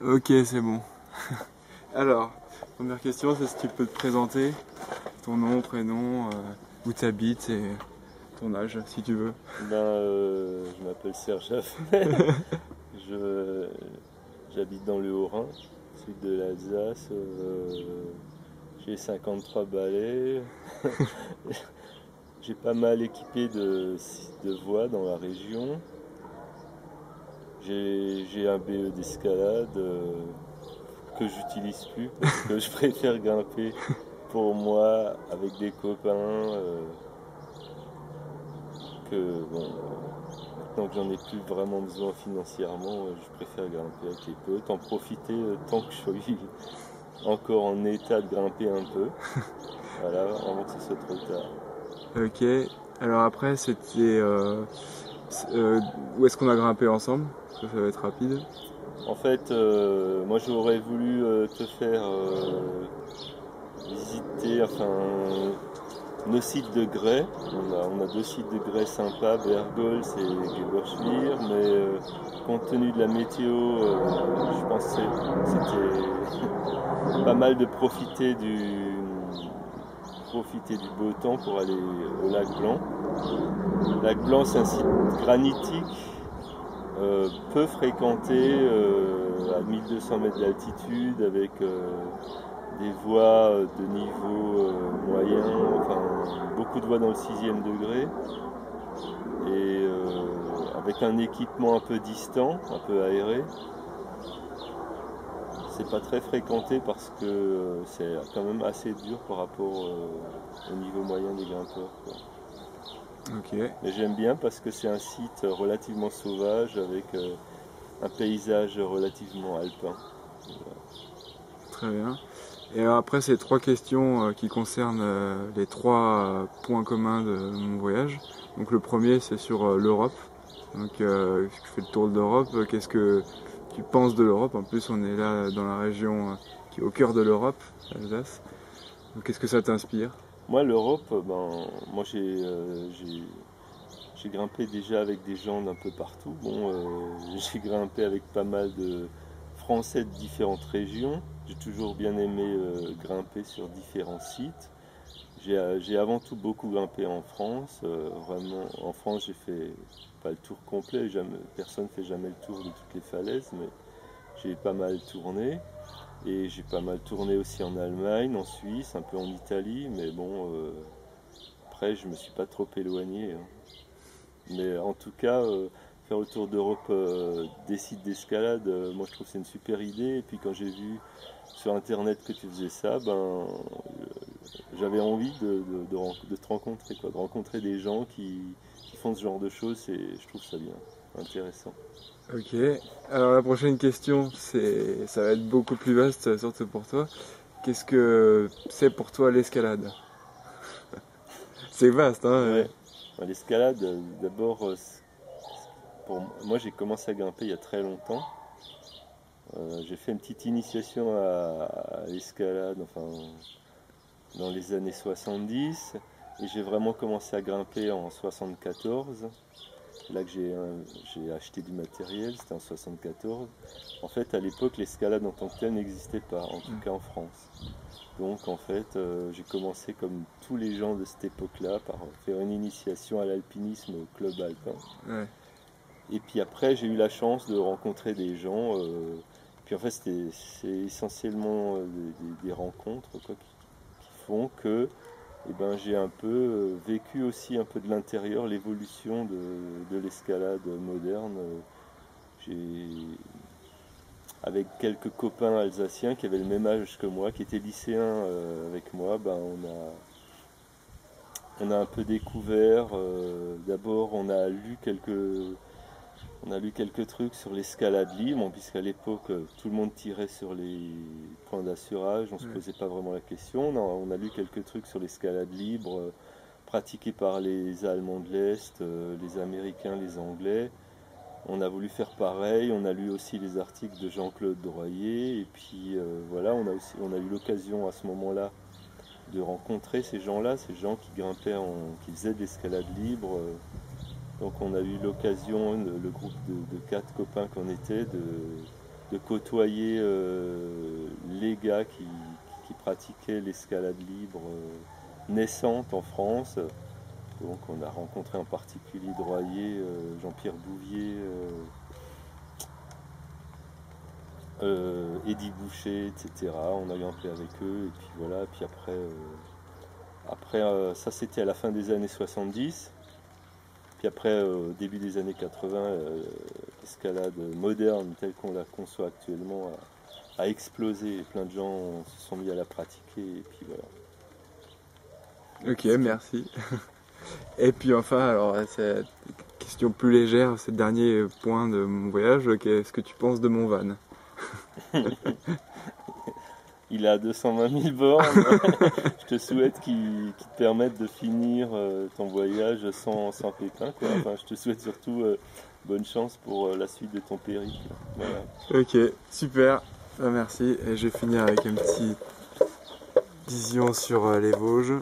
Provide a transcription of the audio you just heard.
Ok, c'est bon. Alors, première question, c'est si tu peux te présenter, ton nom, prénom, où tu habites et ton âge, si tu veux. Je m'appelle Serge Affel. Je, J'habite dans le Haut-Rhin, sud de l'Alsace. J'ai 53 balais. J'ai pas mal équipé de voies dans la région. J'ai un BE d'escalade que j'utilise plus parce que je préfère grimper pour moi avec des copains que bon, maintenant que j'en ai plus vraiment besoin financièrement, je préfère grimper avec les potes, en profiter tant que je suis encore en état de grimper un peu. Voilà, avant que ce soit trop tard. Ok, alors après, où est-ce qu'on a grimpé ensemble? Ça va être rapide. En fait, moi j'aurais voulu te faire visiter nos sites de grès. On a deux sites de grès sympas, Bergholz et Geberschwir, mais compte tenu de la météo, je pensais que c'était pas mal de profiter du beau temps pour aller au lac Blanc. Le lac Blanc, c'est un site granitique, peu fréquenté, à 1200 mètres d'altitude, avec des voies de niveau moyen, enfin beaucoup de voies dans le 6e degré, et avec un équipement un peu distant, un peu aéré. C'est pas très fréquenté parce que c'est quand même assez dur par rapport au niveau moyen des grimpeurs, quoi. Ok, Mais j'aime bien parce que c'est un site relativement sauvage avec un paysage relativement alpin. très bien. Et alors après, c'est trois questions qui concernent les trois points communs de mon voyage. Donc le premier, c'est sur l'Europe. Donc je fais le tour de l'Europe. Qu'est-ce que tu penses de l'Europe? En plus, on est là dans la région qui est au cœur de l'Europe, l'Alsace. Donc qu'est-ce que ça t'inspire? Moi, l'Europe, moi j'ai grimpé déjà avec des gens d'un peu partout. Bon, j'ai grimpé avec pas mal de Français de différentes régions. J'ai toujours bien aimé grimper sur différents sites. J'ai avant tout beaucoup grimpé en France. Vraiment, en France, j'ai fait pas le tour complet. Personne ne fait jamais le tour de toutes les falaises, mais j'ai pas mal tourné. Et j'ai pas mal tourné aussi en Allemagne, en Suisse, un peu en Italie. Mais bon, après, je me suis pas trop éloigné, hein. Mais en tout cas, faire le tour d'Europe des sites d'escalade, moi je trouve que c'est une super idée. Et puis quand j'ai vu sur internet que tu faisais ça, j'avais envie de te rencontrer, quoi, de rencontrer des gens qui font ce genre de choses, et je trouve ça bien, intéressant. Ok. Alors la prochaine question, ça va être beaucoup plus vaste, surtout pour toi. Qu'est-ce que c'est pour toi l'escalade? C'est vaste, hein? Ouais, l'escalade, d'abord, moi j'ai commencé à grimper il y a très longtemps. J'ai fait une petite initiation à l'escalade, enfin dans les années 70, et j'ai vraiment commencé à grimper en 74. Là que j'ai acheté du matériel, c'était en 74. En fait, à l'époque, l'escalade en tant que telle n'existait pas, en tout cas en France. Donc en fait, j'ai commencé comme tous les gens de cette époque-là par faire une initiation à l'alpinisme au club alpin. Ouais. Et puis après, j'ai eu la chance de rencontrer des gens. Puis en fait, c'est essentiellement des rencontres, quoi, qui font que j'ai un peu vécu aussi un peu de l'intérieur l'évolution de l'escalade moderne. J'ai, avec quelques copains alsaciens qui avaient le même âge que moi, qui étaient lycéens avec moi, on a un peu découvert. D'abord, on a lu quelques trucs sur l'escalade libre, bon, puisqu'à l'époque, tout le monde tirait sur les points d'assurage, on ne se Ouais. posait pas vraiment la question. On a lu quelques trucs sur l'escalade libre, pratiquée par les Allemands de l'Est, les Américains, les Anglais. On a voulu faire pareil, on a lu aussi les articles de Jean-Claude Droyer, et puis voilà, on a eu l'occasion à ce moment-là de rencontrer ces gens-là, ces gens qui qui faisaient de l'escalade libre. Donc on a eu l'occasion, le groupe de quatre copains qu'on était, de côtoyer les gars qui pratiquaient l'escalade libre naissante en France. Donc on a rencontré en particulier Droyer, Jean-Pierre Bouvier, Eddy Boucher, etc. On a eu un peu avec eux, et puis voilà. Puis après ça c'était à la fin des années 70. Puis après, au début des années 80, l'escalade moderne telle qu'on la conçoit actuellement a explosé et plein de gens se sont mis à la pratiquer, et puis voilà. Ok, merci. Et puis enfin, alors c'est une question plus légère, c'est le dernier point de mon voyage. Qu'est-ce que tu penses de mon van? Il a 220 000 bornes. Je te souhaite qu'il te permette de finir ton voyage sans pépin, quoi. Enfin, je te souhaite surtout bonne chance pour la suite de ton périple. Voilà. Ok, super, merci. Et je vais finir avec une petite vision sur les Vosges.